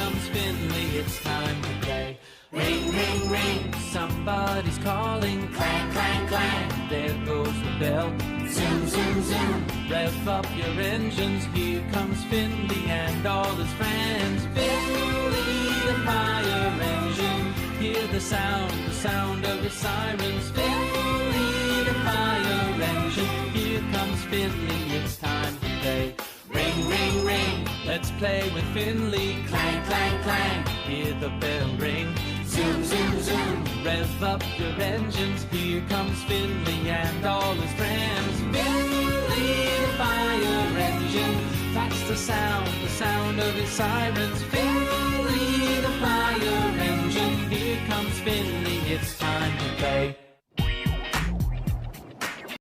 comes Finley, it's time to play. Ring, ring, ring, somebody's calling. Clang, clang, clang, there goes the bell. Zoom, zoom, zoom, rev up your engines. Here comes Finley and all his friends. Finley, the fire engine. Hear the sound of the sirens. Finley, the fire engine. Here comes Finley, it's time to play. Ring, ring, ring, let's play with Finley. Clang, clang, clang, hear the bell ring. Zoom, zoom, zoom, rev up your engines. Here comes Finley and all his friends. Finley, the fire engine. That's the sound of his sirens. Finley, the fire engine. Here comes Finley, it's time to play.